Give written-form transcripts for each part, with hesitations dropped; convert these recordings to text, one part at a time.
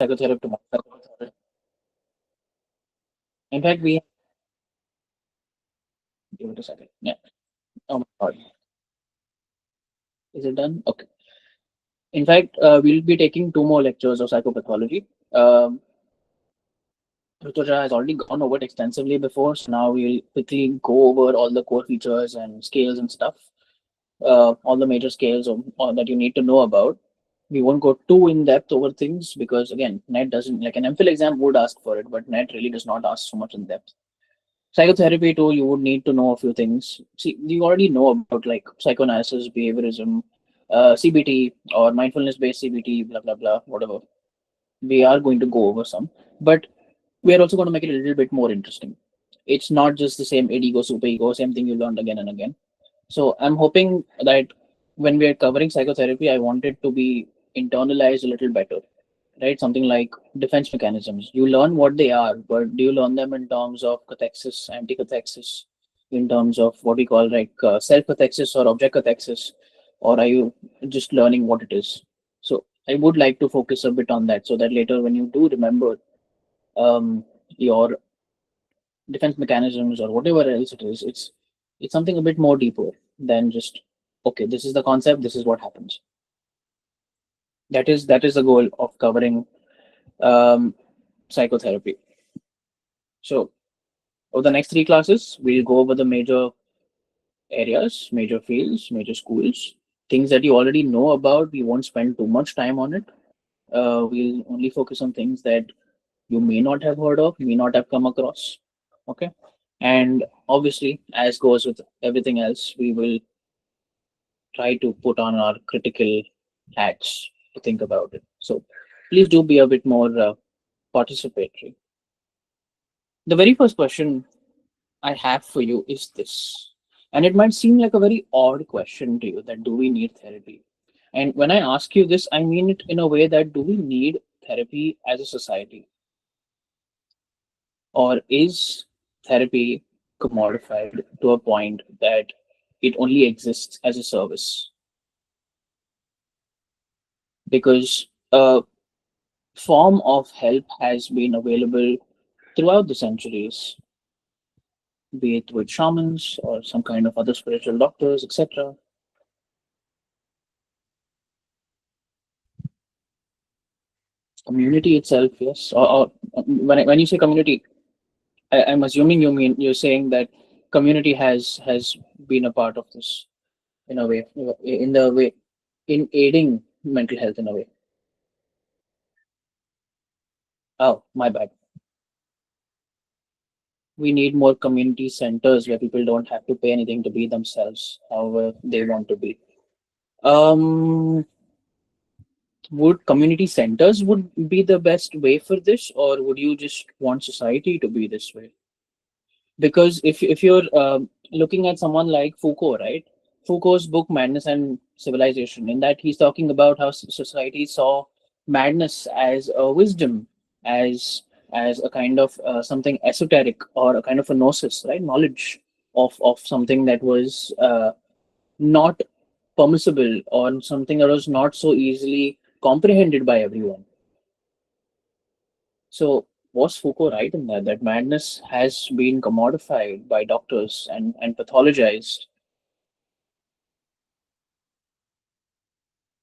psychotherapy to my psychotherapist. In fact, we give it a second. Yeah. Oh my God. Is it done? Okay. In fact, we'll be taking two more lectures of psychopathology. Um, Rutuja has already gone over it extensively before, so now we'll quickly go over all the core features and scales and stuff, all the major scales that you need to know about. We won't go too in depth over things because, again, NET doesn't, like an MPhil exam would ask for it, but NET really does not ask so much in depth. Psychotherapy too, you would need to know a few things. See, you already know about like psychoanalysis, behaviorism, CBT or mindfulness-based CBT, blah blah blah, whatever. We are going to go over some, but we are also going to make it a little bit more interesting. It's not just the same id ego, super ego, same thing you learned again and again. So I'm hoping that when we are covering psychotherapy, I want it to be internalized a little better, right? Something like defense mechanisms. You learn what they are, but do you learn them in terms of cathexis, anti-cathexis, in terms of what we call like self-cathexis or object cathexis, or are you just learning what it is? So I would like to focus a bit on that so that later when you do remember your defense mechanisms or whatever else it is, it's something a bit more deeper than just okay, this is the concept, this is what happens. That is the goal of covering um, psychotherapy. So over the next three classes, we'll go over the major areas, major fields, major schools, things that you already know about. We won't spend too much time on it. We'll only focus on things that you may not have heard of, may not have come across. Okay. And obviously, as goes with everything else, we will try to put on our critical hats to think about it. So please do be a bit more participatory. The very first question I have for you is this, and it might seem like a very odd question to you that do we need therapy? And when I ask you this, I mean it in a way that do we need therapy as a society? Or is therapy commodified to a point that it only exists as a service? Because a form of help has been available throughout the centuries, be it with shamans or some kind of other spiritual doctors, etc. Community itself, yes. Or when you say community, I'm assuming you mean you're saying that community has been a part of this in a way, in the way in aiding mental health in a way. Oh, my bad. We need more community centers where people don't have to pay anything to be themselves, however they want to be. Um, would community centers would be the best way for this, or would you just want society to be this way? Because if you're looking at someone like Foucault, right? Foucault's book Madness and Civilization, in that he's talking about how society saw madness as a wisdom, as as a kind of something esoteric or a kind of a gnosis, right? Knowledge of something that was not permissible or something that was not so easily comprehended by everyone. So was Foucault right in that madness has been commodified by doctors and pathologized?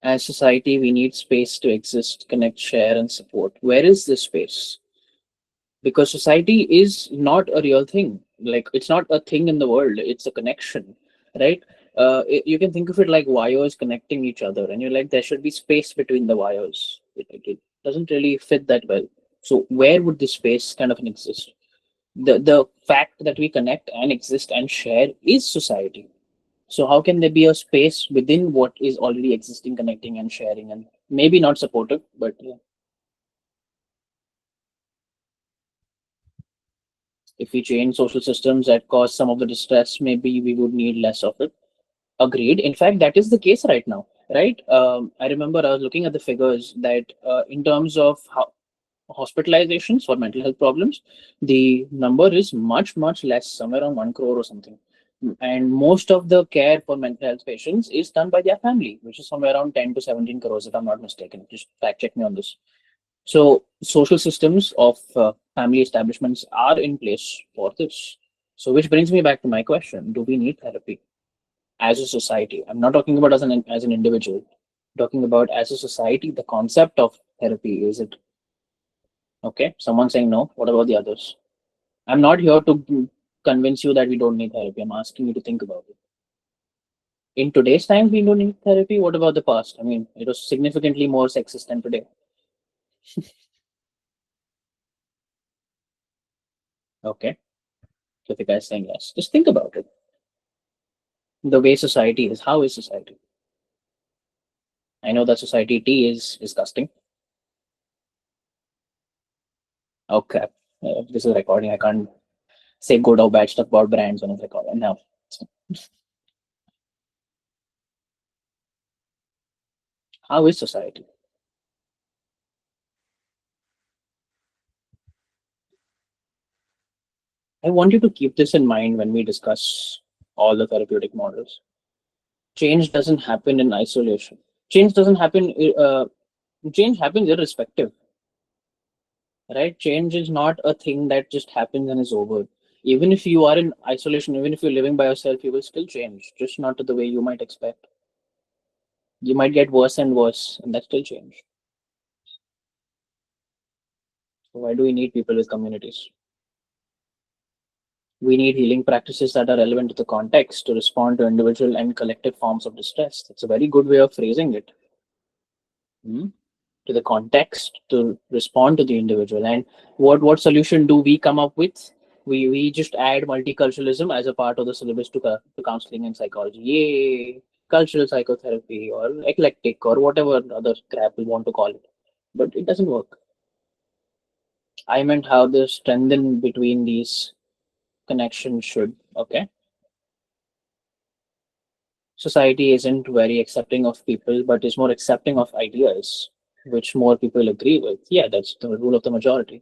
As society, we need space to exist, connect, share, and support. Where is this space? Because society is not a real thing. Like it's not a thing in the world. It's a connection, right? You can think of it like wires connecting each other, and you're like there should be space between the wires. It doesn't really fit that well. So where would this space kind of exist? The fact that we connect and exist and share is society. So how can there be a space within what is already existing, connecting and sharing, and maybe not supportive, but yeah. If we change social systems that cause some of the distress, maybe we would need less of it. Agreed. In fact, that is the case right now, right? I remember I was looking at the figures that in terms of how hospitalizations for mental health problems, the number is much less, somewhere around 1 crore or something. And most of the care for mental health patients is done by their family, which is somewhere around 10 to 17 crores, if I'm not mistaken. Just fact check me on this. So social systems of family establishments are in place for this. So which brings me back to my question: do we need therapy as a society? I'm not talking about as an individual. I'm talking about as a society. The concept of therapy, is it okay? Someone saying no. What about the others? I'm not here to convince you that we don't need therapy. I'm asking you to think about it. In today's times, we don't need therapy. What about the past? I mean, it was significantly more sexist than today. Okay, so if the guy's saying yes, just think about it. The way society is, how is society? I know that society T is disgusting. Okay, this is recording. I can't say good or bad stuff about brands on a recording now. How is society? I want you to keep this in mind when we discuss all the therapeutic models. Change doesn't happen in isolation. Change doesn't happen. Change happens irrespective, right? Change is not a thing that just happens and is over. Even if you are in isolation, even if you're living by yourself, you will still change, just not to the way you might expect. You might get worse and worse, and that's still change. So why do we need people with communities? We need healing practices that are relevant to the context to respond to individual and collective forms of distress. That's a very good way of phrasing it. Hmm? To the context to respond to the individual. And what solution do we come up with? We just add multiculturalism as a part of the syllabus to counseling and psychology. Yay! Cultural psychotherapy or eclectic or whatever other crap we want to call it. But it doesn't work. I meant how the strengthen between these connections should. Okay. Society isn't very accepting of people, but is more accepting of ideas, which more people agree with. Yeah, that's the rule of the majority.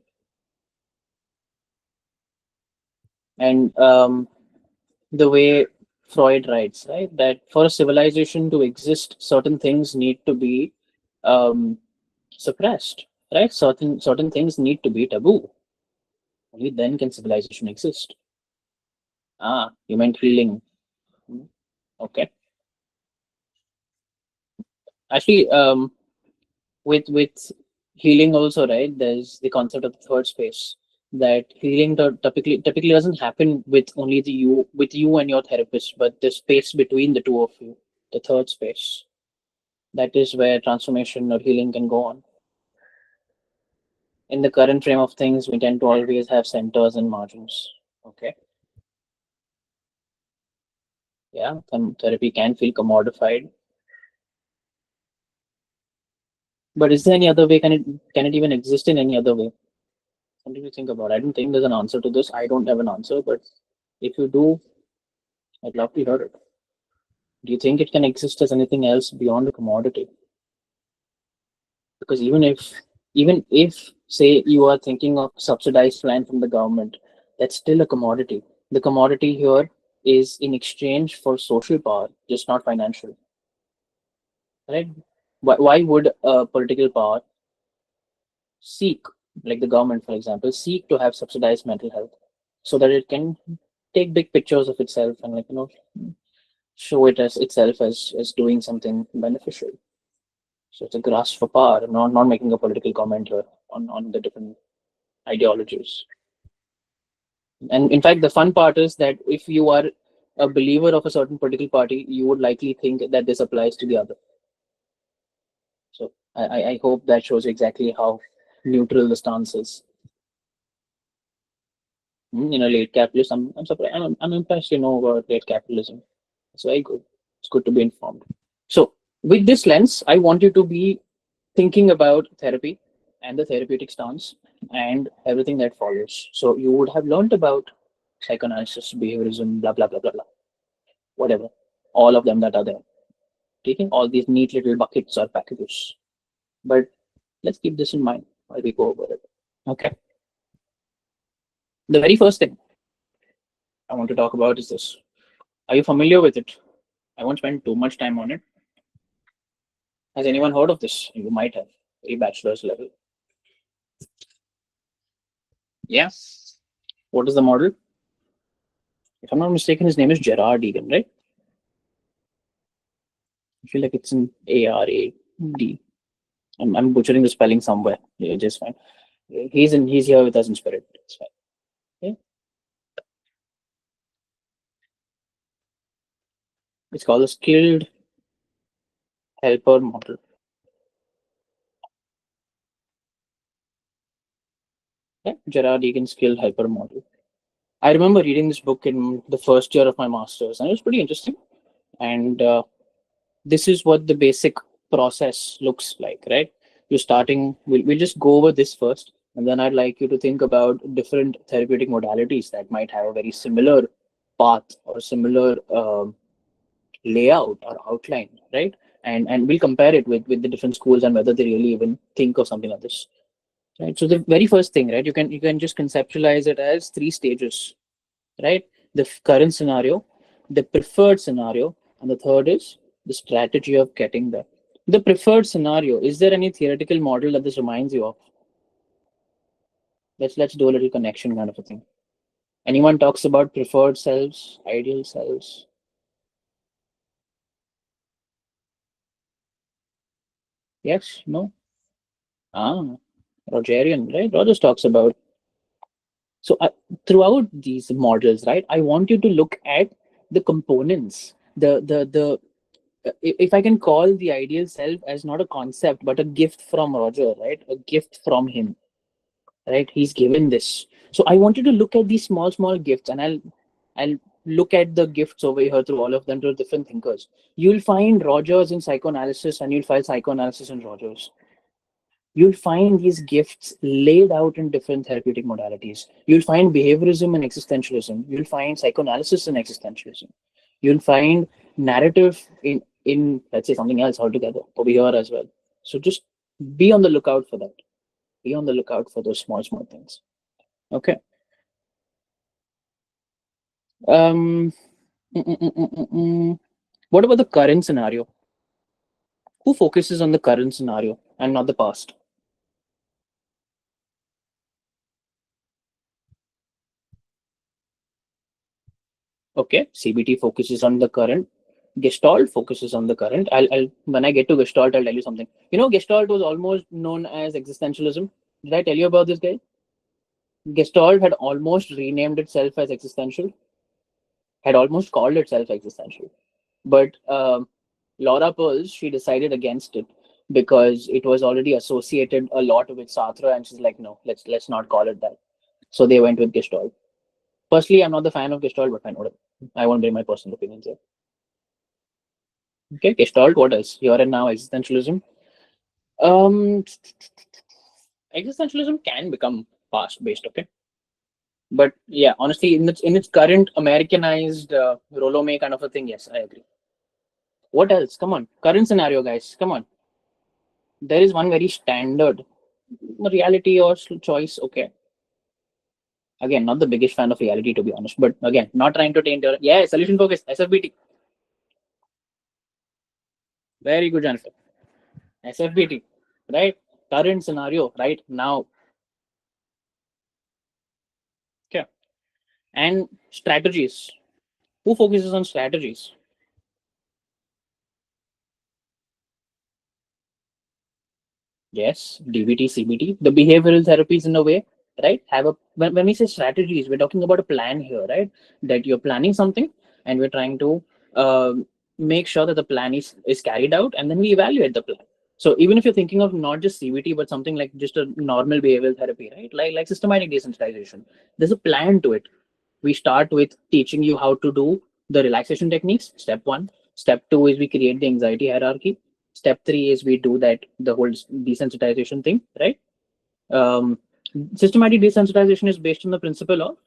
And the way Freud writes, right, that for a civilization to exist, certain things need to be um, suppressed, right? Certain things need to be taboo. Only then can civilization exist. Ah, you meant healing. Hmm, okay. Actually, with healing also, right? There's the concept of the third space. That healing typically doesn't happen with only the you with you and your therapist, but the space between the two of you, the third space. That is where transformation or healing can go on. In the current frame of things, we tend to always have centers and margins. Okay. Yeah. Therapy can feel commodified. But is there any other way? Can it even exist in any other way? What do you think about it? I don't think there's an answer to this. I don't have an answer, but if you do, I'd love to hear it. Do you think it can exist as anything else beyond a commodity? Because even if say you are thinking of subsidized plan from the government, that's still a commodity. The commodity here is in exchange for social power, just not financial, right? Why would a political power seek, like the government, for example, seek to have subsidized mental health so that it can take big pictures of itself and show it as itself as doing something beneficial. So it's a grasp for power. I'm not making a political comment here on the different ideologies. And in fact, the fun part is that if you are a believer of a certain political party, you would likely think that this applies to the other. So I hope that shows exactly how neutral the stance is. In a late capitalist, I'm surprised. I'm impressed, about late capitalism. It's very good. It's good to be informed. So with this lens, I want you to be thinking about therapy and the therapeutic stance and everything that follows. So you would have learned about psychoanalysis, behaviorism, blah blah blah blah blah, whatever, all of them that are there. Taking all these neat little buckets or packages. But let's keep this in mind while we go over it. Okay. The very first thing I want to talk about is this. Are you familiar with it? I won't spend too much time on it. Has anyone heard of this? You might have. A bachelor's level. Yeah. What is the model? If I'm not mistaken, his name is Gerard Egan, right? I feel like it's an ARAD. I'm butchering the spelling somewhere. Yeah, just fine. He's here with us in spirit. It's fine. Okay. It's called a skilled helper model. Yeah, Gerard Egan skilled helper model. I remember reading this book in the first year of my master's, and it was pretty interesting. And this is what the basic process looks like, right? You're starting, we'll just go over this first, and then I'd like you to think about different therapeutic modalities that might have a very similar path or similar layout or outline, right? And we'll compare it with the different schools and whether they really even think of something like this. Right. So the very first thing, right, you can just conceptualize it as three stages, right? The current scenario, the preferred scenario, and the third is the strategy of getting there. The preferred scenario, is there any theoretical model that this reminds you of? Let's do a little connection kind of a thing. Anyone talks about preferred selves, ideal selves? Yes, no? Ah, Rogerian, right? Rogers talks about. So throughout these models, right, I want you to look at the components, the if I can call the ideal self as not a concept but a gift from Roger, right? A gift from him, right? He's given this. So I want you to look at these small gifts, and I'll look at the gifts over here through all of them to different thinkers. You'll find Rogers in psychoanalysis, and you'll find psychoanalysis in Rogers. You'll find these gifts laid out in different therapeutic modalities. You'll find behaviorism and existentialism. You'll find psychoanalysis and existentialism. You'll find narrative in let's say something else altogether over here as well. So just be on the lookout for that. Be on the lookout for those small things. Okay. Um. What about the current scenario? Who focuses on the current scenario and not the past? Okay, CBT focuses on the current. Gestalt focuses on the current. I'll when I get to Gestalt, I'll tell you something. You know, Gestalt was almost known as existentialism. Did I tell you about this guy? Gestalt had almost renamed itself as existential, had almost called itself existential. But Laura Pearls, she decided against it because it was already associated a lot with Sartre, and she's like, no, let's not call it that. So they went with Gestalt. Personally, I'm not the fan of Gestalt, but fine, whatever. I won't bring my personal opinions here. Okay, Gestalt, what else? Here and now, existentialism. Um, Existentialism can become past based, okay? But yeah, honestly, in its current Americanized Rolome kind of a thing, yes, I agree. What else? Come on, current scenario, guys. Come on. There is one very standard reality or choice. Okay, again, not the biggest fan of reality to be honest, but again, not trying to taint your yeah solution focus SFBT. Very good, Jennifer. SFBT, right? Current scenario, right now. Okay, and strategies. Who focuses on strategies? Yes, DBT, CBT, the behavioral therapies in a way, right? Have a when we say strategies, we're talking about a plan here, right? That you're planning something and we're trying to make sure that the plan is carried out, and then we evaluate the plan. So even if you're thinking of not just CBT but something like just a normal behavioral therapy, right? Like systematic desensitization, there's a plan to it. We start with teaching you how to do the relaxation techniques, step one. Step two is we create the anxiety hierarchy. Step three is we do that the whole desensitization thing, right? um, Systematic desensitization is based on the principle of,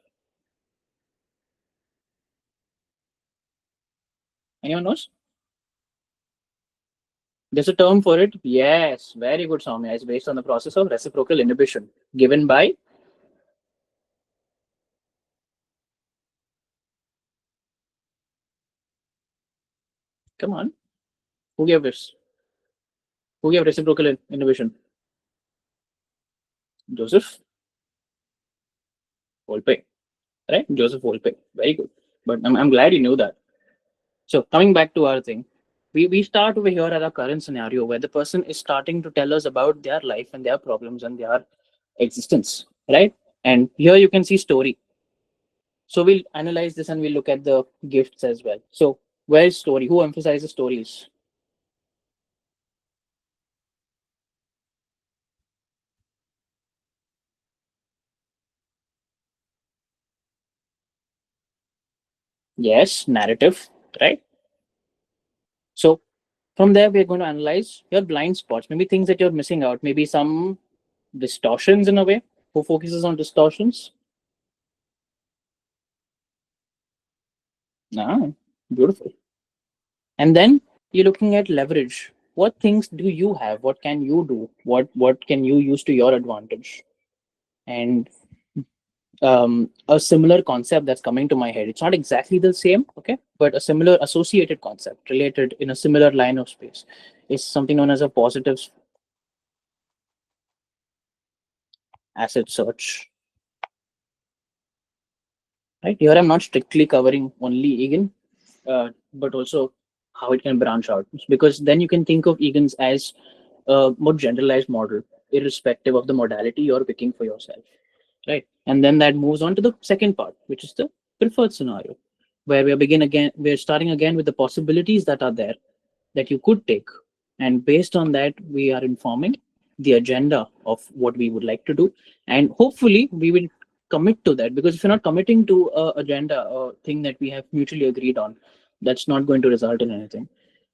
anyone knows? There's a term for it. Yes, very good, Soumya. It's based on the process of reciprocal inhibition given by, come on, who gave this? Who gave reciprocal inhibition? Joseph? Volpe, right? Joseph Volpe. Very good. But I'm glad you knew that. So coming back to our thing, we start over here at our current scenario where the person is starting to tell us about their life and their problems and their existence, right? And here you can see story. So we'll analyze this and we'll look at the gifts as well. So where's story? Who emphasizes stories? Yes, narrative, right? So from there, we're going to analyze your blind spots, maybe things that you're missing out, maybe some distortions in a way. Who focuses on distortions? Ah, beautiful. And then you're looking at leverage. What things do you have? What can you do? What can you use to your advantage? And a similar concept that's coming to my head. It's not exactly the same, okay, but a similar associated concept related in a similar line of space is something known as a positive asset search. Right here, I'm not strictly covering only Egan, but also how it can branch out. Because then you can think of Egan's as a more generalized model, irrespective of the modality you're picking for yourself, right? And then that moves on to the second part, which is the preferred scenario, where we're starting again with the possibilities that are there that you could take. And based on that, we are informing the agenda of what we would like to do. And hopefully, we will commit to that, because if you're not committing to a agenda or thing that we have mutually agreed on, that's not going to result in anything.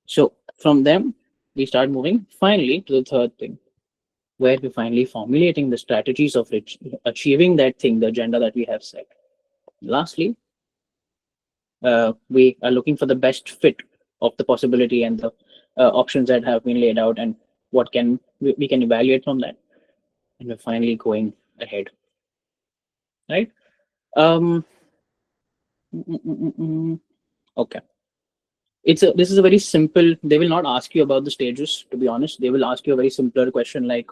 So from them, we start moving finally to the third thing, where we're finally formulating the strategies of achieving that thing, the agenda that we have set. Lastly, we are looking for the best fit of the possibility and the options that have been laid out, and what can we can evaluate from that, and we're finally going ahead, right? um mm, mm, mm, mm, mm. Okay, this is a very simple. They will not ask you about the stages, to be honest. They will ask you a very simpler question like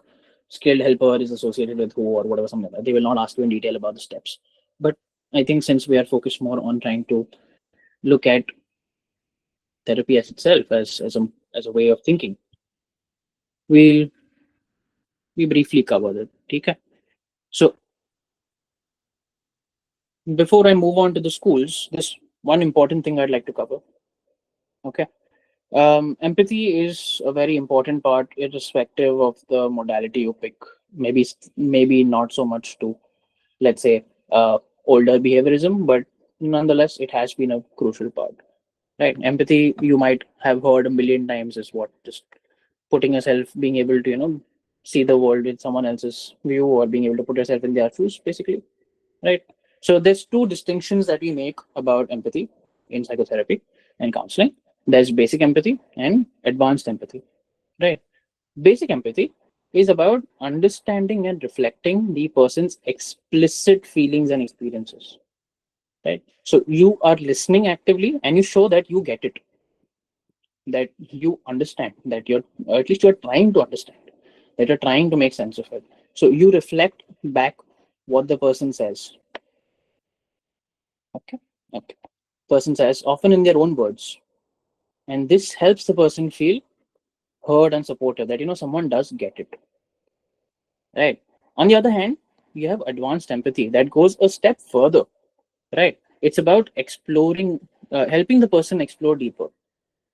skilled helper is associated with who or whatever, something like that. They will not ask you in detail about the steps. But I think since we are focused more on trying to look at therapy as itself as a way of thinking, we'll we briefly covered it. Okay. So before I move on to the schools, there's one important thing I'd like to cover. Okay. Empathy is a very important part, irrespective of the modality you pick. Maybe not so much to, let's say, older behaviorism, but nonetheless, it has been a crucial part. Right? Empathy, you might have heard a million times, is what, just putting yourself, being able to see the world with someone else's view, or being able to put yourself in their shoes, basically, right? So there's two distinctions that we make about empathy in psychotherapy and counseling. There's basic empathy and advanced empathy, right? Basic empathy is about understanding and reflecting the person's explicit feelings and experiences, right? So you are listening actively and you show that you get it, that you understand, that you're, or at least you're trying to understand, that you're trying to make sense of it. So you reflect back what the person says. Okay. Okay. Person says, often in their own words. And this helps the person feel heard and supported, that someone does get it. Right. On the other hand, you have advanced empathy that goes a step further. Right. It's about exploring, helping the person explore deeper.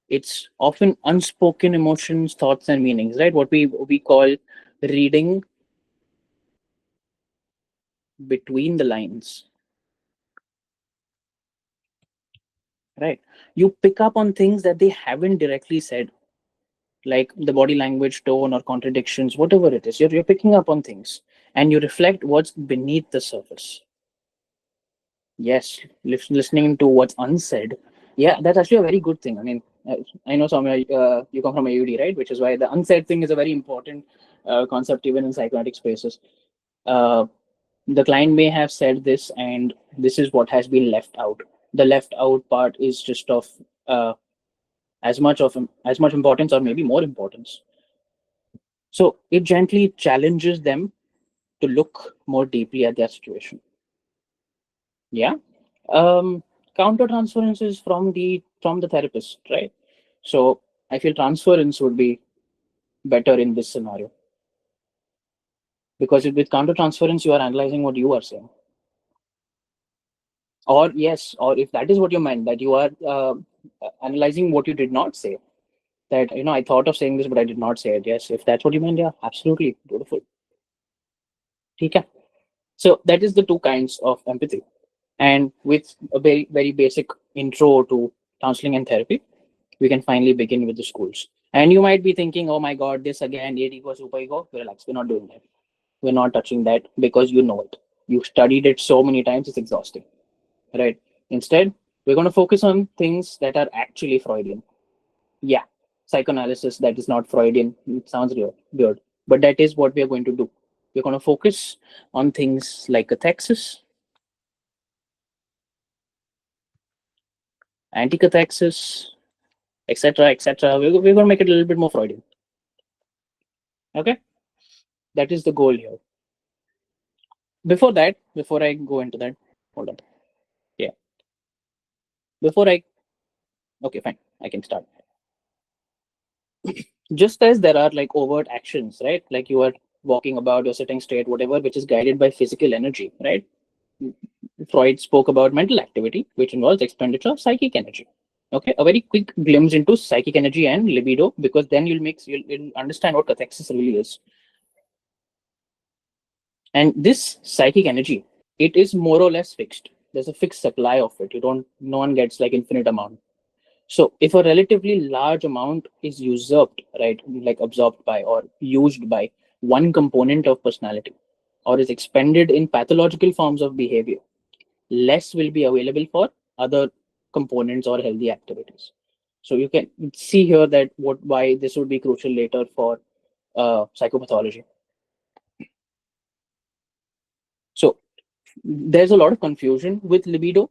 It's often unspoken emotions, thoughts, and meanings, right? What we call reading between the lines. Right. You pick up on things that they haven't directly said, like the body language, tone, or contradictions, whatever it is. You're picking up on things and you reflect what's beneath the surface. Yes, listening to what's unsaid. Yeah, that's actually a very good thing. I mean, I know, Soumya, you come from AUD, right? Which is why the unsaid thing is a very important concept even in psychoanalytic spaces. Uh, the client may have said this, and this is what has been left out. The left out part is just of uh, as much importance, or maybe more importance. So it gently challenges them to look more deeply at their situation. Yeah. Um, Counter-transference is from the therapist, right? So I feel transference would be better in this scenario, because with counter-transference you are analyzing what you are saying. Or yes, or if that is what you meant, that you are analyzing what you did not say. That, I thought of saying this, but I did not say it. Yes, if that's what you meant, yeah, absolutely beautiful. Okay. So that is the two kinds of empathy. And with a very, very basic intro to counseling and therapy, we can finally begin with the schools. And you might be thinking, oh my God, this again, id equals super ego. Relax, we're not doing that. We're not touching that because you know it. You studied it so many times, it's exhausting, right? Instead, we're going to focus on things that are actually Freudian. Yeah, psychoanalysis that is not Freudian. It sounds weird, but that is what we are going to do. We're going to focus on things like cathexis, anti-cathexis, etc., etc. We're going to make it a little bit more Freudian. Okay, that is the goal here. Before I go into that, hold on. Yeah, before I, okay, fine, I can start. Just as there are like overt actions, right? Like you are walking about, you're sitting straight, whatever, which is guided by physical energy, right? Freud spoke about mental activity, which involves expenditure of psychic energy. Okay, a very quick glimpse into psychic energy and libido, because then you'll understand what cathexis really is. And this psychic energy, it is more or less fixed. There's a fixed supply of it. No one gets like infinite amount. So if a relatively large amount is usurped, right, like absorbed by or used by one component of personality, or is expended in pathological forms of behavior, less will be available for other components or healthy activities. So you can see here that why this would be crucial later for psychopathology. So there's a lot of confusion with libido,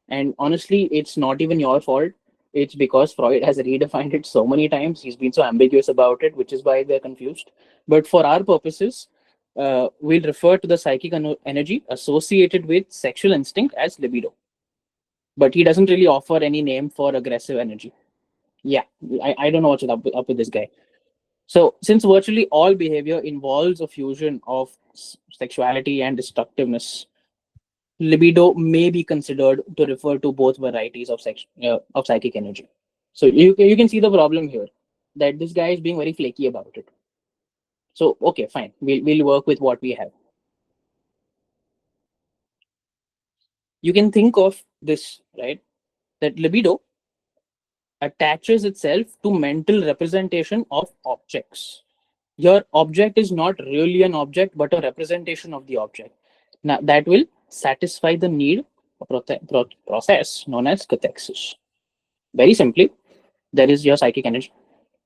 and honestly, it's not even your fault. It's because Freud has redefined it so many times. He's been so ambiguous about it, which is why they're confused. But for our purposes, we'll refer to the psychic energy associated with sexual instinct as libido. But he doesn't really offer any name for aggressive energy. Yeah, I don't know what's up with this guy. So, since virtually all behavior involves a fusion of sexuality and destructiveness, libido may be considered to refer to both varieties of psychic energy. So you can see the problem here, that this guy is being very flaky about it. So okay, fine, we'll work with what we have. You can think of this, right, that libido attaches itself to mental representation of objects. Your object is not really an object, but a representation of the object. Now that will satisfy the need process known as cathexis. Very simply, there is your psychic energy,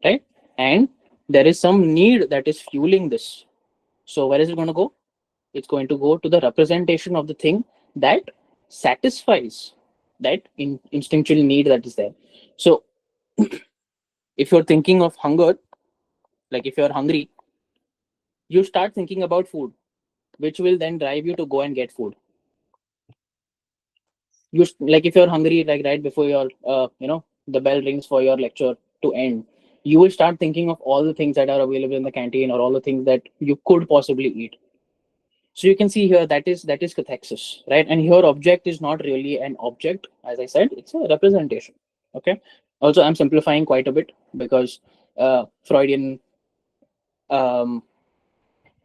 right? And there is some need that is fueling this. So where is it going to go? It's going to go to the representation of the thing that satisfies that instinctual need that is there. So if you're thinking of hunger, like if you're hungry, you start thinking about food, which will then drive you to go and get food. Like if you're hungry, like right before your the bell rings for your lecture to end, you will start thinking of all the things that are available in the canteen, or all the things that you could possibly eat. So you can see here that is cathexis, right? And here object is not really an object, as I said, it's a representation. Okay. Also, I'm simplifying quite a bit because Freudian um,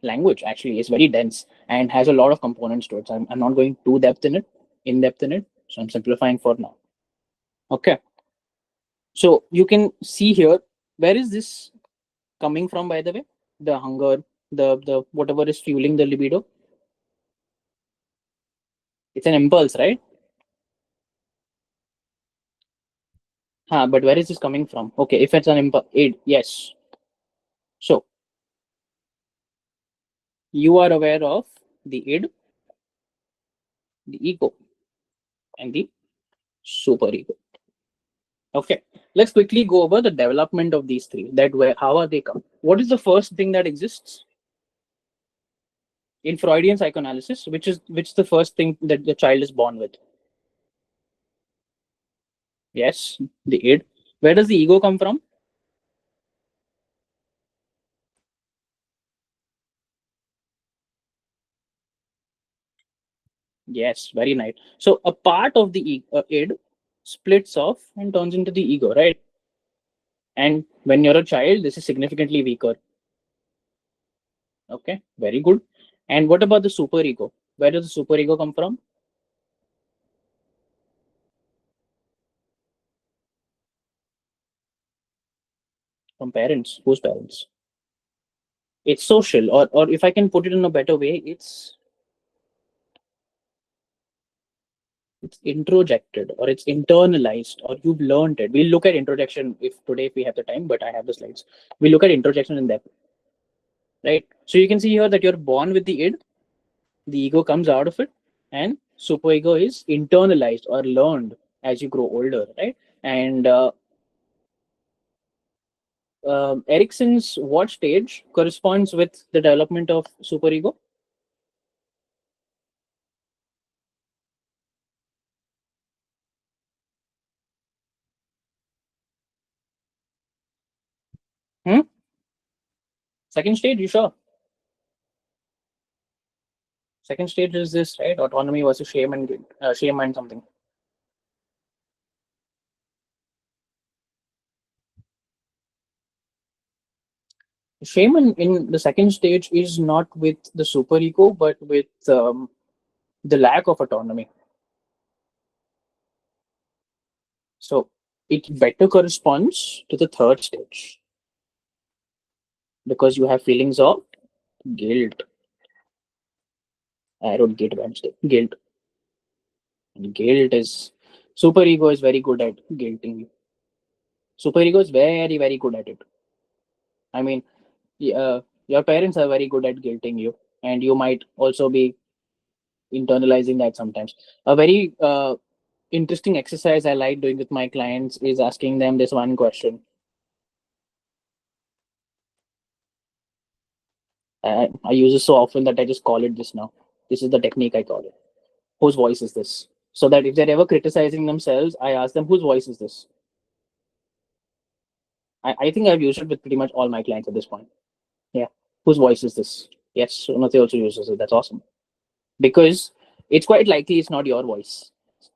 language actually is very dense and has a lot of components to it. So I'm not going too in depth in it. So I'm simplifying for now. Okay. So you can see here, where is this coming from, by the way? The hunger, the whatever is fueling the libido. It's an impulse, right? But where is this coming from? Okay, if it's an impulse, yes. So you are aware of the id, the ego, and the superego. Okay, let's quickly go over the development of these three. How are they come? What is the first thing that exists? In Freudian psychoanalysis, which is the first thing that the child is born with? Yes, the id. Where does the ego come from? Yes, very nice. So a part of the id splits off and turns into the ego, right? And when you're a child, this is significantly weaker. Okay, very good. And what about the superego? Where does the superego come from? From parents. Whose parents? It's social, or if I can put it in a better way, it's introjected, or it's internalized, or you've learned it. We'll look at introjection if today if we have the time, but I have the slides. We look at introjection in depth, right? So you can see here that you're born with the id, the ego comes out of it, and superego is internalized or learned as you grow older, right? And Erickson's what stage corresponds with the development of superego? Hmm? Second stage, you sure? Second stage is this, right? Autonomy versus shame and guilt, shame and something. Shame in the second stage is not with the superego, but with the lack of autonomy. So it better corresponds to the third stage because you have feelings of guilt. I wrote guilt Wednesday. Guilt. And guilt is superego is very good at guilting you. Superego is very, very good at it. I mean, your parents are very good at guilting you, and you might also be internalizing that sometimes. A very interesting exercise I like doing with my clients is asking them this one question. I use it so often that I just call it this now. This is the technique I call it. Whose voice is this? So that if they're ever criticizing themselves, I ask them, whose voice is this? I think I've used it with pretty much all my clients at this point. Yeah. Whose voice is this? Yes, Unati also uses it. That's awesome. Because it's quite likely it's not your voice.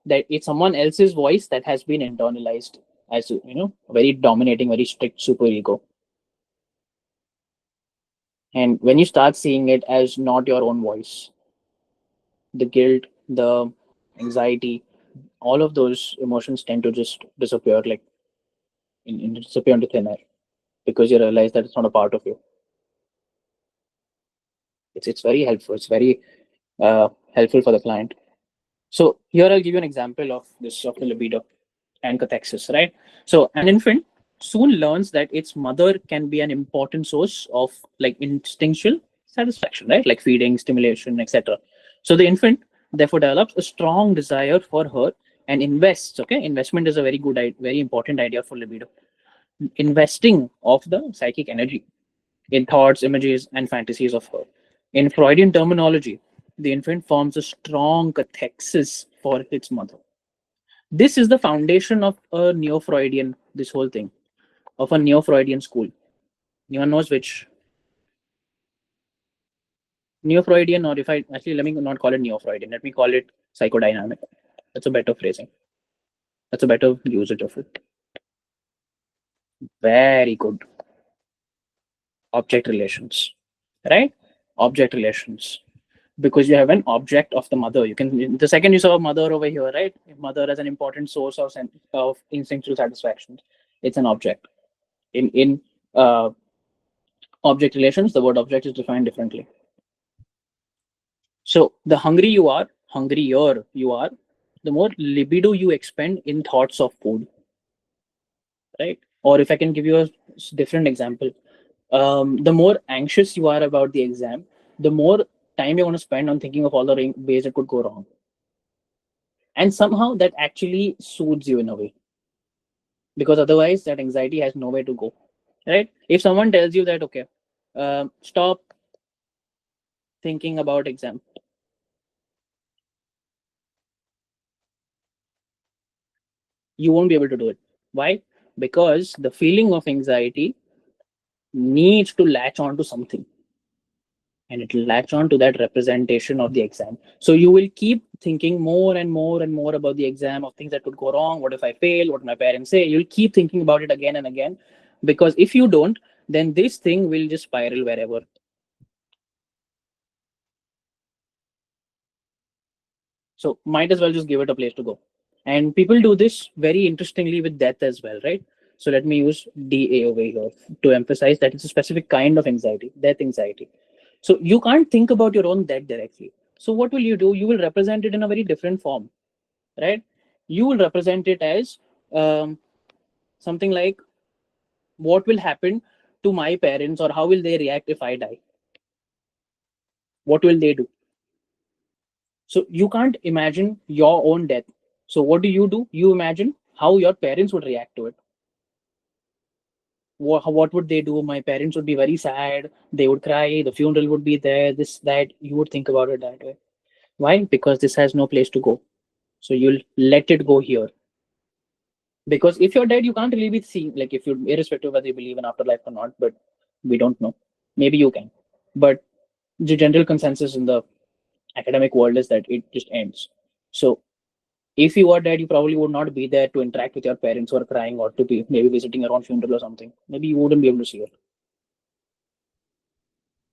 That it's someone else's voice that has been internalized as a very dominating, very strict superego. And when you start seeing it as not your own voice, the guilt, the anxiety, all of those emotions tend to just disappear, like disappear into thin air, because you realize that it's not a part of you. It's very helpful. It's very helpful for the client. So here I'll give you an example of this of the libido and cathexis, right? So an infant soon learns that its mother can be an important source of like instinctual satisfaction, right? Like feeding, stimulation, etc. So the infant therefore develops a strong desire for her and invests. Okay, investment is a very good, very important idea for libido. Investing of the psychic energy in thoughts, images, and fantasies of her. In Freudian terminology, the infant forms a strong cathexis for its mother. This is the foundation of a neo-Freudian, this whole thing, of a neo-Freudian school. Anyone knows which? Neo-Freudian, or if I actually let me not call it neo-Freudian, let me call it psychodynamic. That's a better phrasing. That's a better usage of it. Very good. Object relations, right? Object relations. Because you have an object of the mother. You can the second you saw a mother over here, right? Mother as an important source of instinctual satisfaction. It's an object. In object relations, the word object is defined differently. So the hungrier you are, the more libido you expend in thoughts of food, right? Or if I can give you a different example, the more anxious you are about the exam, the more time you want to spend on thinking of all the ways it could go wrong. And somehow that actually soothes you in a way, because otherwise that anxiety has nowhere to go, right? If someone tells you that, okay, stop thinking about exam. You won't be able to do it. Why? Because the feeling of anxiety needs to latch on to something, and it will latch on to that representation of the exam. So you will keep thinking more and more and more about the exam, of things that could go wrong. What if I fail? What my parents say? You'll keep thinking about it again and again, because if you don't, then this thing will just spiral wherever. So might as well just give it a place to go. And people do this very interestingly with death as well, right? So let me use DA over here to emphasize that it's a specific kind of anxiety, death anxiety. So you can't think about your own death directly. So what will you do? You will represent it in a very different form, right? You will represent it as something like, what will happen to my parents, or how will they react if I die? What will they do? So you can't imagine your own death. So what do? You imagine how your parents would react to it. What would they do? My parents would be very sad. They would cry. The funeral would be there. This, that. You would think about it that way. Why? Because this has no place to go. So you'll let it go here. Because if you're dead, you can't really be seen. Like, if you, irrespective of whether you believe in afterlife or not, but we don't know. Maybe you can. But the general consensus in the academic world is that it just ends. So if you are dead, you probably would not be there to interact with your parents who are crying, or to be maybe visiting your own funeral or something. Maybe you wouldn't be able to see it.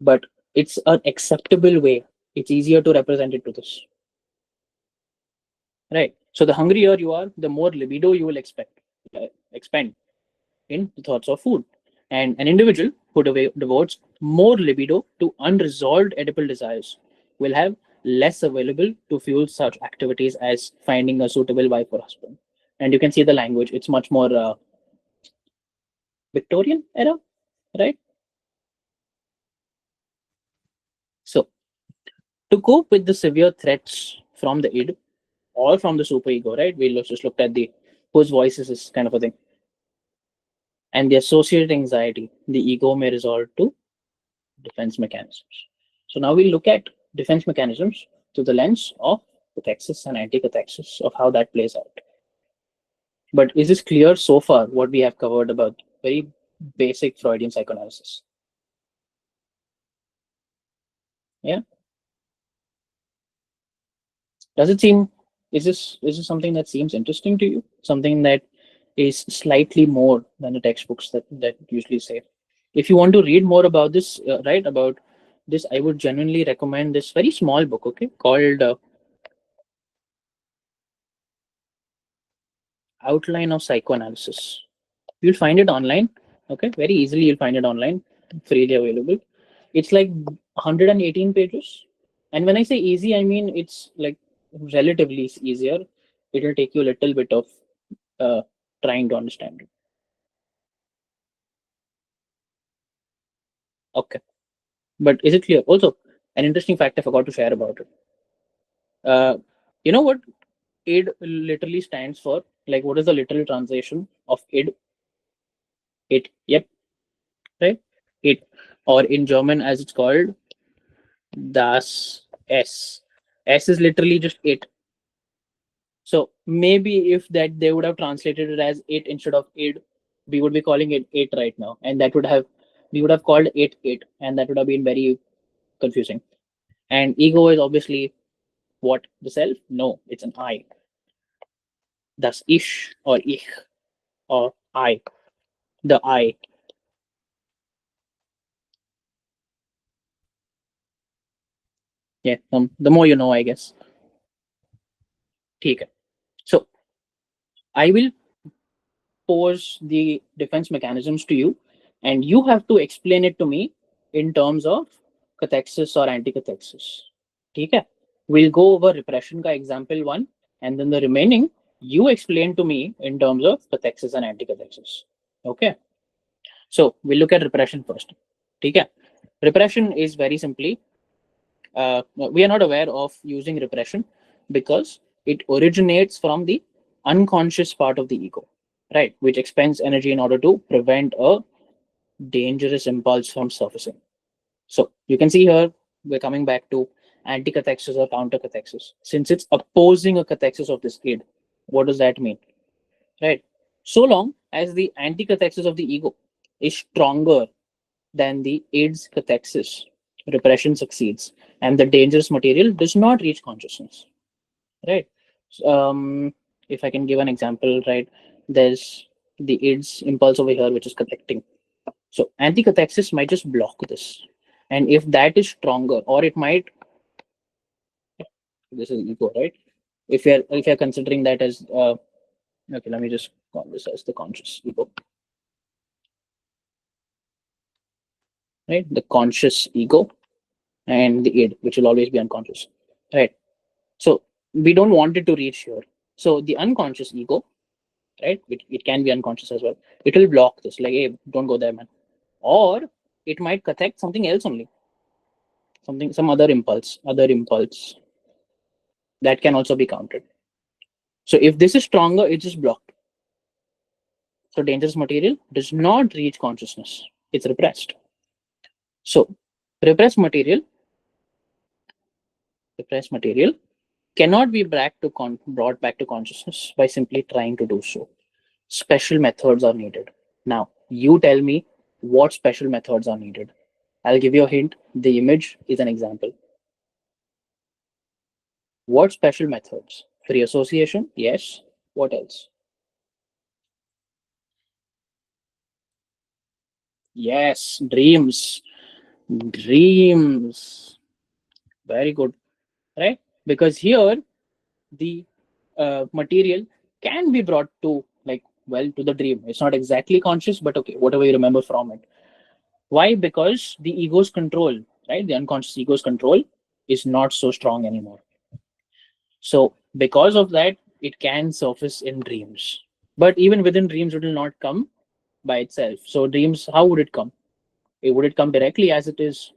But it's an acceptable way. It's easier to represent it to this. Right. So the hungrier you are, the more libido you will expend in the thoughts of food. And an individual who devotes more libido to unresolved edible desires will have less available to fuel such activities as finding a suitable wife or husband. And you can see the language, it's much more Victorian era, right? So, to cope with the severe threats from the id or from the superego, right? We just looked at the whose voice is this kind of a thing. And the associated anxiety, the ego may resort to defense mechanisms. So now we look at defense mechanisms through the lens of cathexis and anti-cathexis, of how that plays out. But is this clear so far, what we have covered about very basic Freudian psychoanalysis? Yeah. Does it seem, is this something that seems interesting to you? Something that is slightly more than the textbooks that usually say. If you want to read more about this, right, about this, I would genuinely recommend this very small book, okay, called Outline of Psychoanalysis. You'll find it online, okay, very easily. You'll find it online, freely available. It's like 118 pages. And when I say easy, I mean it's like relatively easier. It'll take you a little bit of uh, trying to understand it. Okay. But is it clear? Also, an interesting fact I forgot to share about it. Uh, you know what id literally stands for? Like, what is the literal translation of id? It. Yep. Right. It. Or in German, as it's called, das S. S is literally just it. So maybe if that they would have translated it as it instead of id, we would be calling it right now, and that would have, we would have called it, and that would have been very confusing. And ego is obviously what, the self? No, it's an I. Das Ich or Ich or I, the I. Yeah, the more you know, I guess. ठीक है. So I will pose the defense mechanisms to you, and you have to explain it to me in terms of cathexis or anti-cathexis. ठीक है? We'll go over repression ka example one, and then the remaining you explain to me in terms of cathexis and anti-cathexis. Okay? So we'll look at repression first. ठीक है? Repression is very simply, we are not aware of using repression because it originates from the unconscious part of the ego, right, which expends energy in order to prevent a dangerous impulse from surfacing. So you can see here we're coming back to anticathexis or countercathexis. Since it's opposing a cathexis of this id, what does that mean? Right? So long as the anticathexis of the ego is stronger than the id's cathexis, repression succeeds, and the dangerous material does not reach consciousness. Right? If I can give an example, right? There's the id's impulse over here, which is cathecting. So anticathexis might just block this. And if that is stronger, or it might, this is ego, right? If you're considering that as okay, let me just call this as the conscious ego, right? The conscious ego and the id, which will always be unconscious, right? So we don't want it to reach here. So the unconscious ego, right? It can be unconscious as well. It will block this, like, hey, don't go there, man. Or it might cathect something else only, some other impulse that can also be counted. So if this is stronger, it's just blocked. So dangerous material does not reach consciousness. It's repressed. So repressed material, repressed material cannot be brought back to consciousness by simply trying to do so. Special methods are needed. Now, you tell me what special methods are needed. I'll give you a hint. The image is an example. What special methods? Free association? Yes. What else? Yes, dreams. Dreams. Very good. Right? Because here the material can be brought to, like, well, to the dream. It's not exactly conscious, but okay, whatever you remember from it. Why? Because the ego's control, right? The unconscious ego's control is not so strong anymore. So because of that, it can surface in dreams. But even within dreams, it will not come by itself. So dreams, how would it come? Would it come directly as it is?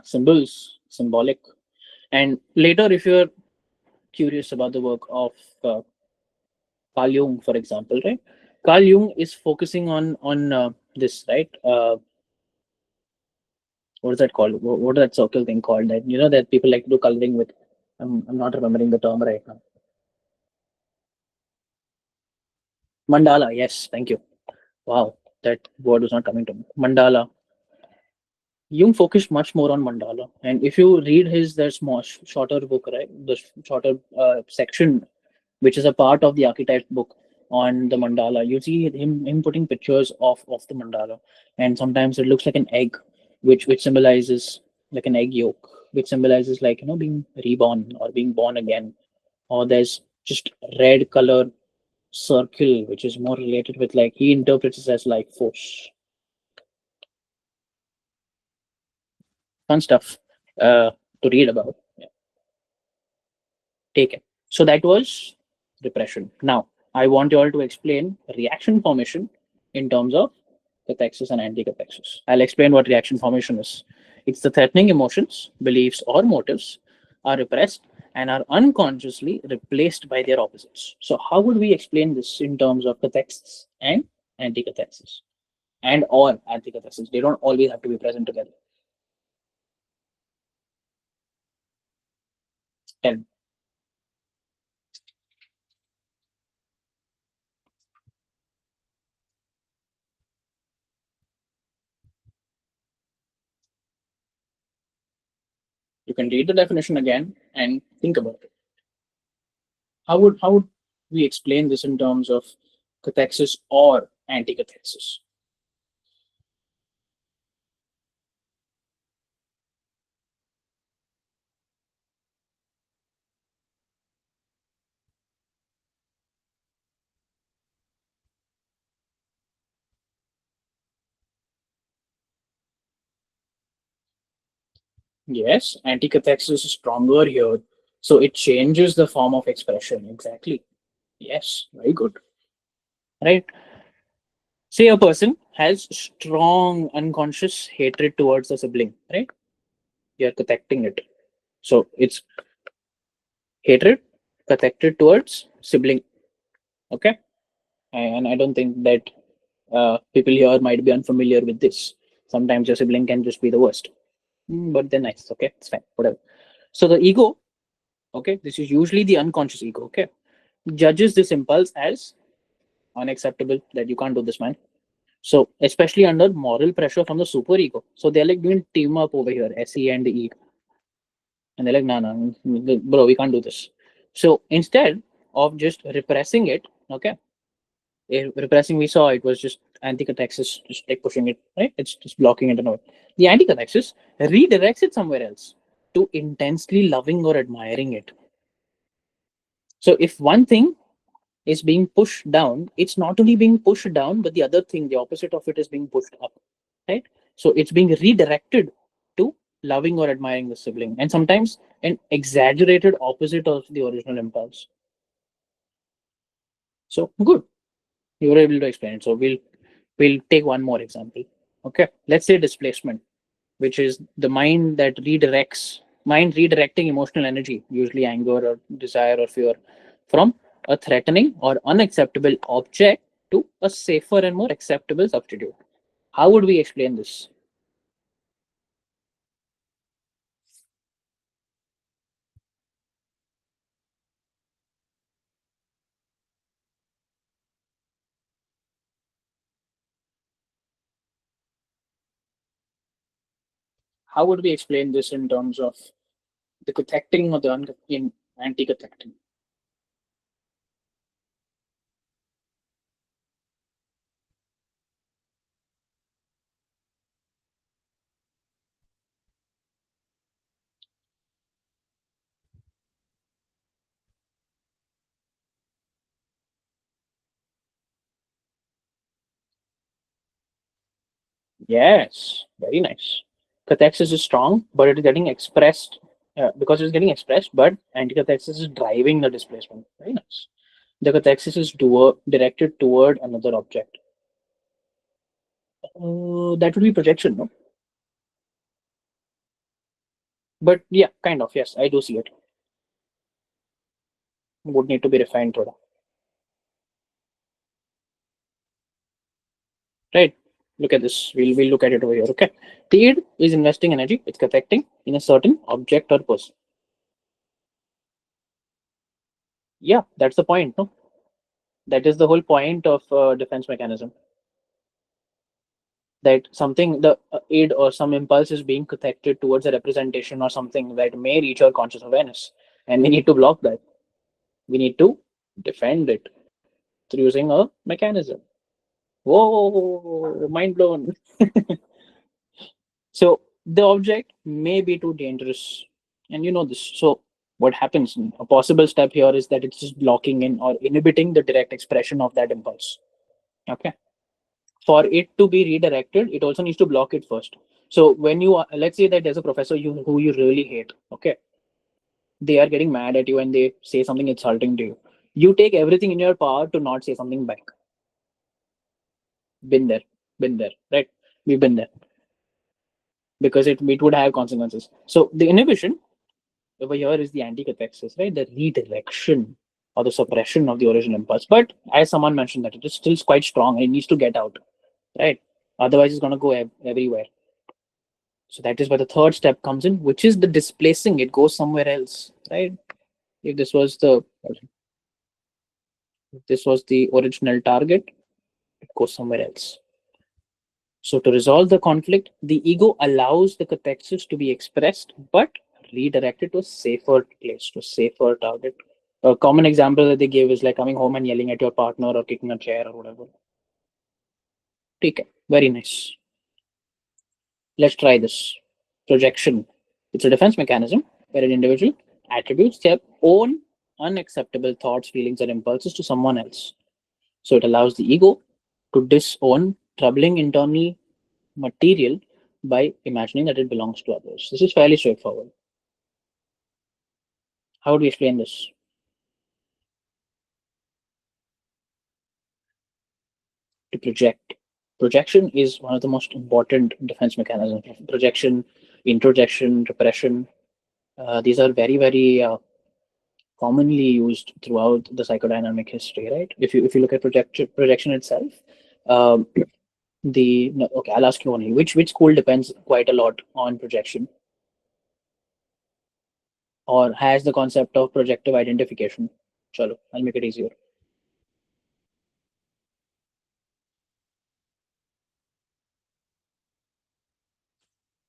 Symbols, symbolic. And later, if you're curious about the work of uh, Carl Jung, for example, right? Carl Jung is focusing on this, right? What is that called? What is that circle thing called? That, that people like to do coloring with. I'm not remembering the term right now. Mandala. Yes, thank you. Wow, that word was not coming to me. Mandala. Jung focused much more on mandala, and if you read his that small shorter book, right, the shorter section, which is a part of the archetype book on the mandala, you see him putting pictures of the mandala, and sometimes it looks like an egg, which symbolizes like an egg yolk, which symbolizes, like, being reborn or being born again. Or there's just red color circle, which is more related with, like, he interprets it as like force. Fun stuff to read about. Yeah, take it. So that was repression. Now, I want you all to explain reaction formation in terms of cathexis and anticathexis. I'll explain what reaction formation is. It's the threatening emotions, beliefs, or motives are repressed and are unconsciously replaced by their opposites. So, how would we explain this in terms of cathexis and anticathexis and or anticathexis? They don't always have to be present together. And you can read the definition again and think about it. How would we explain this in terms of cathexis or anticathexis? Yes, anticathexis is stronger here. So it changes the form of expression. Exactly. Yes, very good. Right. Say a person has strong unconscious hatred towards a sibling, right? You're cathecting it. So it's hatred cathected towards sibling. Okay. And I don't think that people here might be unfamiliar with this. Sometimes your sibling can just be the worst. But they're nice. Okay, it's fine. Whatever. So the ego, okay, this is usually the unconscious ego, okay, judges this impulse as unacceptable, that you can't do this, man. So especially under moral pressure from the super ego. So they're like doing team up over here, SE and E. And they're like, no, no, bro, we can't do this. So instead of just repressing it, okay, repressing, we saw it was just anticathexis, just like pushing it, right? It's just blocking it and all. The anticathexis redirects it somewhere else to intensely loving or admiring it. So if one thing is being pushed down, it's not only being pushed down, but the other thing, the opposite of it, is being pushed up, right? So it's being redirected to loving or admiring the sibling, and sometimes an exaggerated opposite of the original impulse. So good, you were able to explain it. So we'll take one more example. Okay, let's say displacement, which is the mind redirecting emotional energy, usually anger or desire or fear, from a threatening or unacceptable object to a safer and more acceptable substitute. How would we explain this? How would we explain this in terms of the cathecting or the in anti-cathecting? Yes, very nice. Cathexis is strong, but it is getting expressed because it's getting expressed, but anti-cathexis is driving the displacement. Very nice. The cathexis is directed toward another object. That would be projection, no? But yeah, kind of. Yes, I do see it. Would need to be refined, thoda. Right? Look at this. We'll look at it over here. Okay. The id is investing energy. It's cathecting in a certain object or person. Yeah, that's the point. No, that is the whole point of defense mechanism. That something, the id or some impulse is being cathected towards a representation or something that may reach our conscious awareness, and we need to block that. We need to defend it through using a mechanism. Whoa, mind blown. So the object may be too dangerous, and you know this. So what happens? A possible step here is that it's just blocking in or inhibiting the direct expression of that impulse. Okay. For it to be redirected, it also needs to block it first. So when you let's say that there's a professor who you really hate, okay, they are getting mad at you and they say something insulting to you. You take everything in your power to not say something back. Been there, right? We've been there because it would have consequences. So the inhibition over here is the anti-cathexis, right? The redirection or the suppression of the original impulse. But as someone mentioned, that it is still quite strong and it needs to get out, right? Otherwise, it's going to go everywhere. So that is where the third step comes in, which is the displacing. It goes somewhere else, right? If this was the original target, it goes somewhere else. So to resolve the conflict, the ego allows the cathexis to be expressed, but redirected to a safer place, to a safer target. A common example that they give is like coming home and yelling at your partner or kicking a chair or whatever. Okay, very nice. Let's try this. Projection. It's a defense mechanism where an individual attributes their own unacceptable thoughts, feelings, or impulses to someone else. So it allows the ego to disown troubling internal material by imagining that it belongs to others. This is fairly straightforward. How would we explain this? To project. Projection is one of the most important defense mechanisms. Projection, introjection, repression. These are very, very commonly used throughout the psychodynamic history, right? If you look at projection itself, um, no, okay, I'll ask you only which school depends quite a lot on projection or has the concept of projective identification. Chalo, I'll make it easier.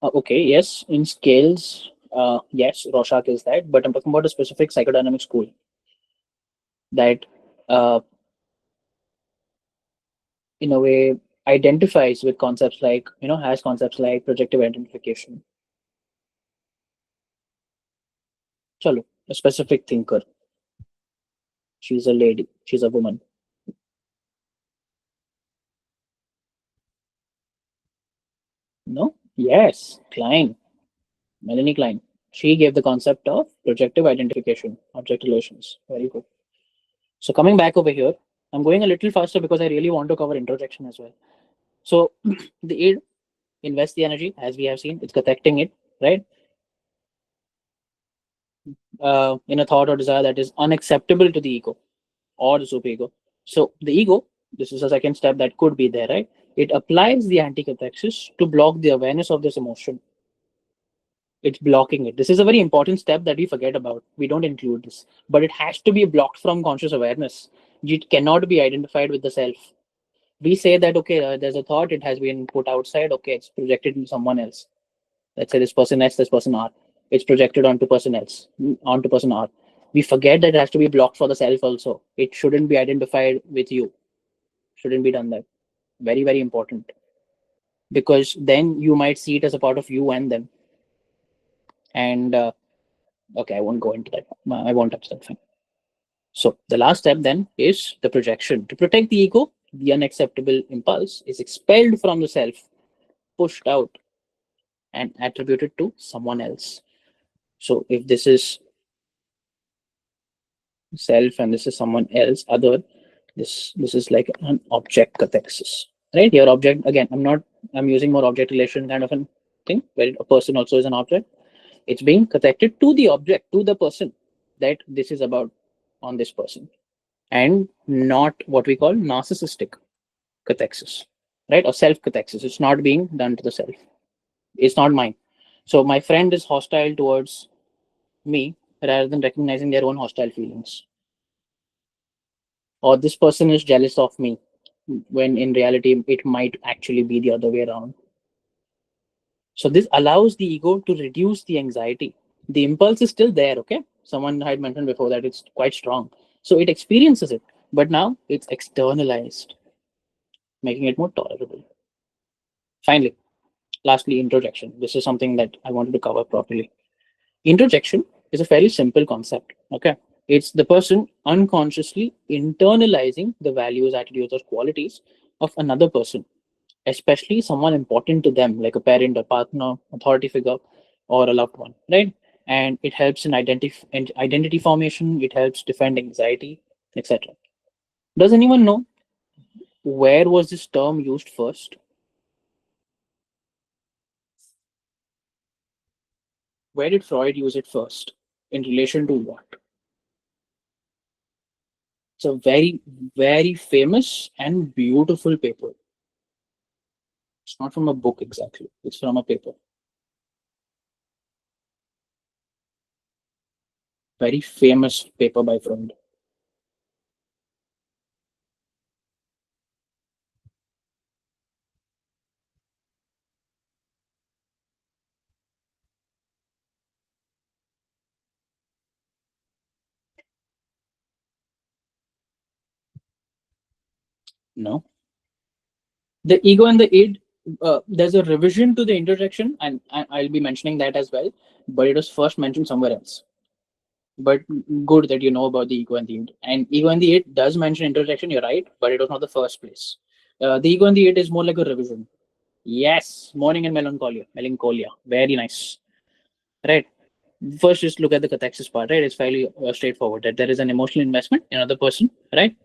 Okay, yes, in scales, yes, Rorschach is that, but I'm talking about a specific psychodynamic school that, uh, in a way, identifies with concepts like, has concepts like projective identification. Chalo, a specific thinker. She's a lady. She's a woman. No? Yes, Klein, Melanie Klein. She gave the concept of projective identification, object relations. Very good. So coming back over here, I'm going a little faster because I really want to cover introjection as well. So the id invests the energy, as we have seen, it's protecting it, right? In a thought or desire that is unacceptable to the ego or the superego. So the ego, this is a second step that could be there, right? It applies the anticathexis to block the awareness of this emotion. It's blocking it. This is a very important step that we forget about. We don't include this, but it has to be blocked from conscious awareness. It cannot be identified with the self. We say that, okay, there's a thought, it has been put outside, okay, it's projected into someone else. Let's say this person S, this person R. It's projected onto person else, onto person R. We forget that it has to be blocked for the self also. It shouldn't be identified with you. Shouldn't be done that. Very, very important. Because then you might see it as a part of you and them. And okay, I won't go into that. I won't touch that. Fine. So the last step then is the projection. To protect the ego, the unacceptable impulse is expelled from the self, pushed out, and attributed to someone else. So if this is self and this is someone else, other, this is like an object cathexis. Right? Your object, again, I'm using more object relation kind of a thing, where a person also is an object. It's being connected to the object, to the person that this is about on this person. And not what we call narcissistic cathexis, right? Or self cathexis. It's not being done to the self. It's not mine. So my friend is hostile towards me rather than recognizing their own hostile feelings. Or this person is jealous of me when in reality it might actually be the other way around. So this allows the ego to reduce the anxiety. The impulse is still there, okay? Someone had mentioned before that it's quite strong. So it experiences it, but now it's externalized, making it more tolerable. Finally, lastly, introjection. This is something that I wanted to cover properly. Introjection is a fairly simple concept, okay? It's the person unconsciously internalizing the values, attitudes, or qualities of another person, especially someone important to them, like a parent, a partner, authority figure, or a loved one, right? And it helps in identity formation, it helps defend anxiety, etc. Does anyone know where was this term used first? Where did Freud use it first? In relation to what? It's a very, very famous and beautiful paper. It's not from a book exactly, it's from a paper. Very famous paper by Freud. No. The ego and the id, there's a revision to the interjection, and I'll be mentioning that as well, but it was first mentioned somewhere else. But good that you know about the ego and the id. And ego and the id does mention interjection, you're right, but it was not the first place. The ego and the id is more like a revision. Yes, mourning and melancholia. Melancholia. Very nice. Right. First, just look at the cathexis part, right? It's fairly straightforward that there is an emotional investment in another person, right?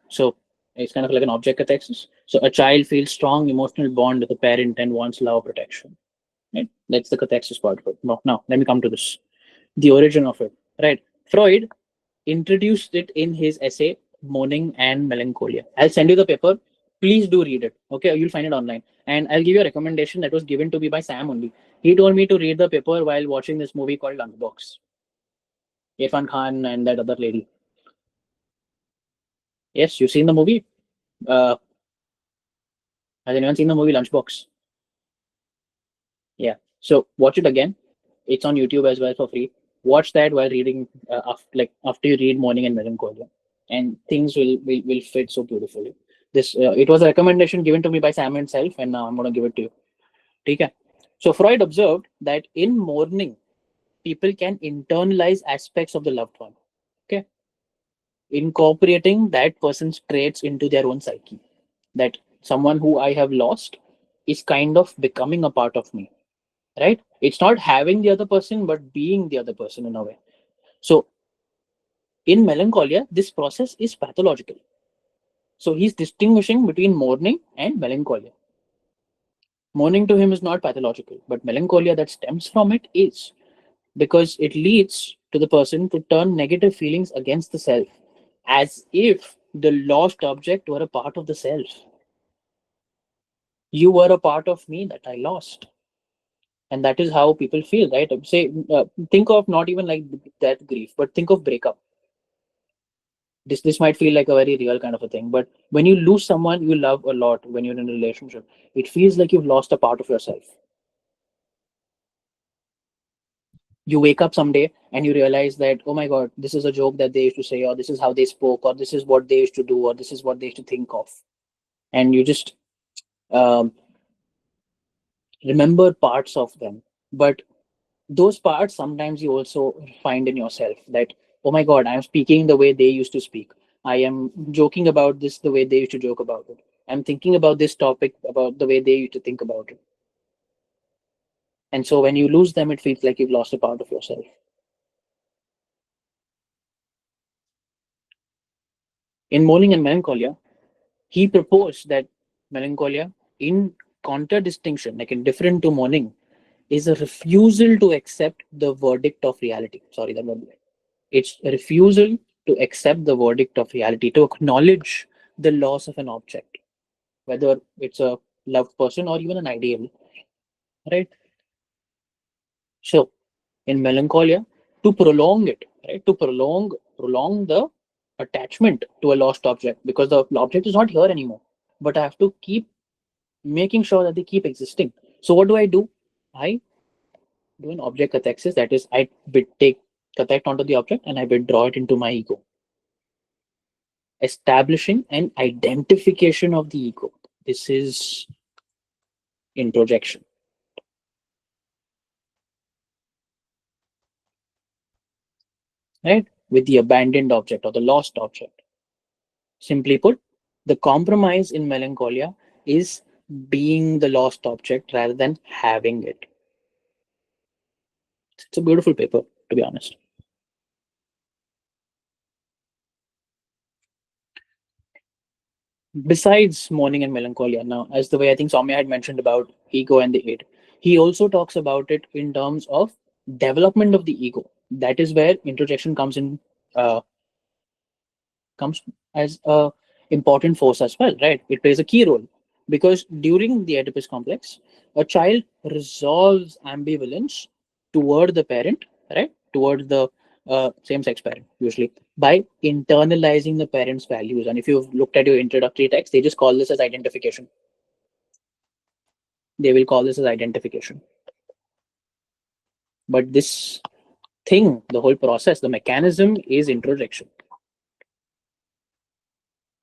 So it's kind of like an object cathexis. So a child feels strong emotional bond with a parent and wants love protection. Right? That's the cathexis part of it. Now let me come to this. the origin of it, right? Freud introduced it in his essay Mourning and Melancholia. I'll send you the paper. Please do read it. Okay, you'll find it online. And I'll give you a recommendation that was given to me by Sam only. He told me to read the paper while watching this movie called Lunchbox. Irfan Khan and that other lady. Yes, you've seen the movie. Uh, has anyone seen the movie Lunchbox? Yeah. So watch it again. It's on YouTube as well for free. Watch that while reading, after you read Morning and Melancholia, and things will fit so beautifully. This it was a recommendation given to me by Sam himself, and now I'm going to give it to you. Okay. So Freud observed that in mourning, people can internalize aspects of the loved one. Okay, incorporating that person's traits into their own psyche. That someone who I have lost is kind of becoming a part of me, right? It's not having the other person, but being the other person in a way. So in melancholia, this process is pathological. So he's distinguishing between mourning and melancholia. Mourning to him is not pathological, but melancholia that stems from it is, because it leads to the person to turn negative feelings against the self, as if the lost object were a part of the self. You were a part of me that I lost. And that is how people feel, right? Say, think of not even like that grief, but think of breakup. This might feel like a very real kind of a thing, but when you lose someone you love a lot, when you're in a relationship, it feels like you've lost a part of yourself. You wake up someday and you realize that, oh my god, this is a joke that they used to say, or this is how they spoke, or this is what they used to do, or this is what they used to think of, and you just um, remember parts of them. But those parts sometimes you also find in yourself that, oh my god, I'm speaking the way they used to speak, I am joking about this the way they used to joke about it, I'm thinking about this topic about the way they used to think about it. And so when you lose them, it feels like you've lost a part of yourself. In Mourning and Melancholia, he proposed that melancholia, in contradistinction, like in different to mourning, is a refusal to accept the verdict of reality. Sorry, that word. It's a refusal to accept the verdict of reality, to acknowledge the loss of an object, whether it's a loved person or even an ideal, right? So in melancholia, to prolong it, right? To prolong the attachment to a lost object, because the object is not here anymore. But I have to keep making sure that they keep existing. So what do? I do an object cathexis, that is, I take cathect onto the object and I withdraw it into my ego, establishing an identification of the ego. This is introjection, right? With the abandoned object or the lost object. Simply put, the compromise in melancholia is being the lost object rather than having it. It's a beautiful paper, to be honest. Besides mourning and melancholia, now, as the way I think Soumya had mentioned about ego and the id, he also talks about it in terms of development of the ego. That is where introjection uh, comes as a important force as well, right? It plays a key role, because during the Oedipus complex, a child resolves ambivalence toward the parent, right? Toward the same-sex parent, usually by internalizing the parent's values. And if you've looked at your introductory text, they just call this as identification. They will call this as identification. But this thing, the whole process, the mechanism is introjection.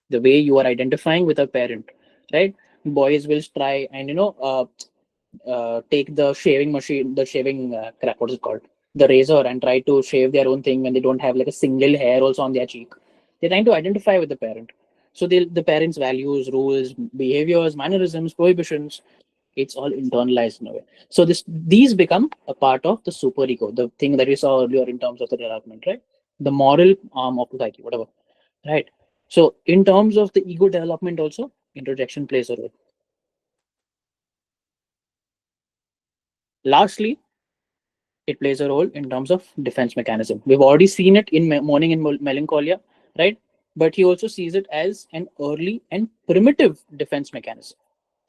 The way you are identifying with a parent, right? Boys will try and take the shaving machine, the shaving crap, what is it called, the razor, and try to shave their own thing when they don't have like a single hair also on their cheek. They're trying to identify with the parent. So the parents' values, rules, behaviors, mannerisms, prohibitions, it's all internalized in a way. So these become a part of the superego, the thing that we saw earlier in terms of the development, right? The moral arm of the psyche, whatever, right? So in terms of the ego development also, introjection plays a role. Lastly, It plays a role in terms of defense mechanism. We've already seen it in Mourning and Melancholia, right? But he also sees it as an early and primitive defense mechanism.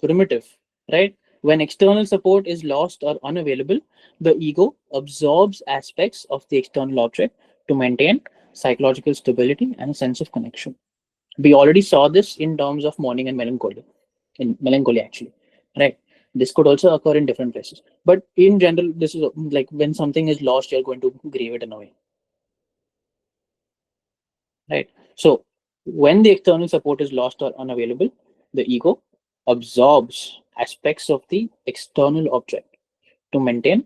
Primitive, right? When external support is lost or unavailable, the ego absorbs aspects of the external object to maintain psychological stability and a sense of connection. We already saw this in terms of Mourning and Melancholia, in Melancholy actually, right? This could also occur in different places, but in general, this is like when something is lost, you're going to grieve it in a way, right? So when the external support is lost or unavailable, the ego absorbs aspects of the external object to maintain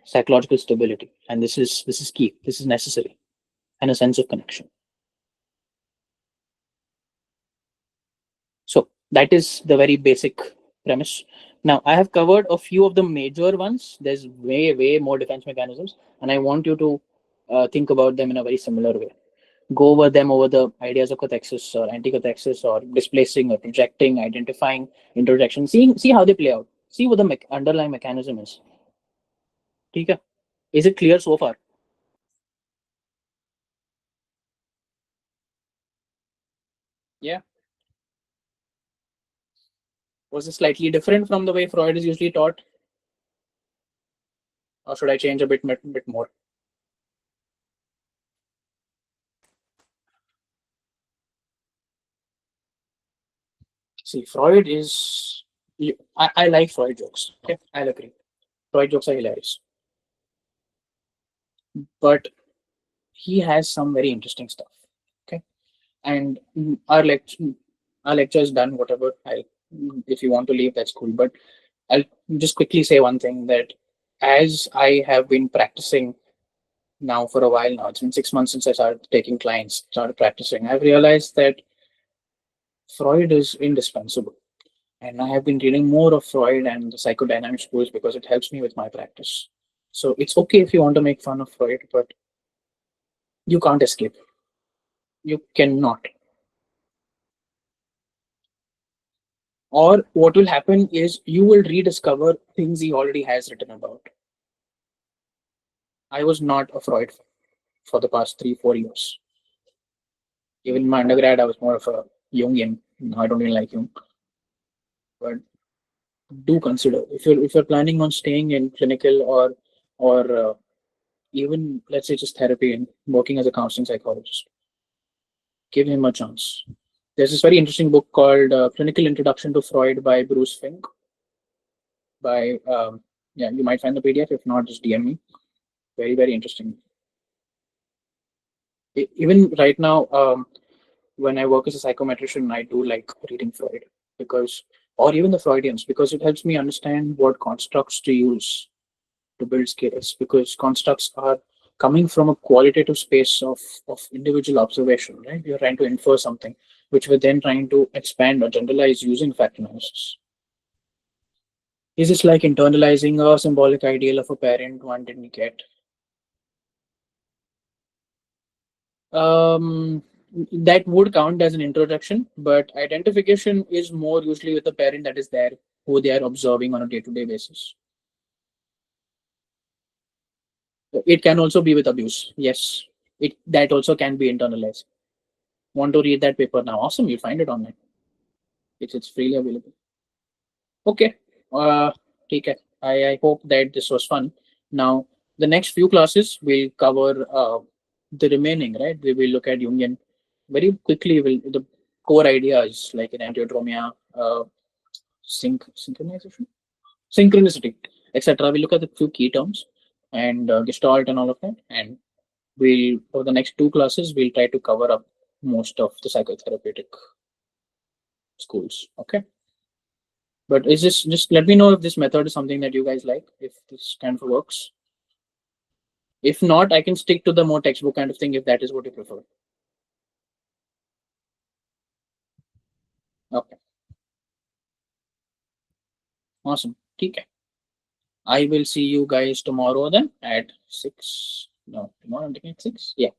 psychological stability, and this is key. This is necessary, and a sense of connection. So that is the very basic premise. Now, I have covered a few of the major ones. There's way more defense mechanisms, and I want you to think about them in a very similar way. Go over them, over the ideas of cathexis or anti-cathexis or displacing or projecting, identifying, introjection, see how they play out. See what the underlying mechanism is. Okay? Is it clear so far? Yeah. Was it slightly different from the way Freud is usually taught? Or should I change a bit more? See, Freud is. I like Freud jokes. Okay, I'll agree. Freud jokes are hilarious, but he has some very interesting stuff. Okay, and our lecture is done. Whatever. If you want to leave, that's cool. But I'll just quickly say one thing that as I have been practicing now for a while now, it's been 6 months since I started taking clients, started practicing. I've realized that Freud is indispensable. And I have been reading more of Freud and the psychodynamic schools because it helps me with my practice. So it's okay if you want to make fun of Freud, but you can't escape. You cannot. Or what will happen is you will rediscover things he already has written about. I was not a Freud fan for the past 3 4 years. Even in my undergrad, I was more of a Jungian. No, I don't really like Jung. But do consider if you're planning on staying in clinical or even let's say just therapy and working as a counseling psychologist, give him a chance. There's this very interesting book called Clinical Introduction to Freud by Bruce Fink. By yeah, you might find the PDF. If not, just DM me. Very interesting. Even right now, when I work as a psychometrician, I do like reading Freud because, or even the Freudians, because it helps me understand what constructs to use to build skills. Because constructs are coming from a qualitative space of individual observation, right? You're trying to infer something, which we're then trying to expand or generalize using fact analysis. Is this like internalizing a symbolic ideal of a parent one didn't get? Um, that would count as an introduction, but identification is more usually with the parent that is there, who they are observing on a day-to-day basis. It can also be with abuse. Yes, it that also can be internalized. Want to read that paper now? Awesome, you find it online. It's freely available. Okay. Okay. I hope that this was fun. Now, the next few classes will cover the remaining, right? We will look at Jungian very quickly. Will the core ideas like in enantiodromia, synchronicity, etc. We look at the few key terms and Gestalt and all of that. And we'll for the next two classes, we'll try to cover up most of the psychotherapeutic schools. Okay. But is this just let me know if this method is something that you guys like, if this kind of works. If not, I can stick to the more textbook kind of thing if that is what you prefer. Okay, awesome. Okay. I will see you guys tomorrow then at 6. No, tomorrow I'm taking at 6. Yeah.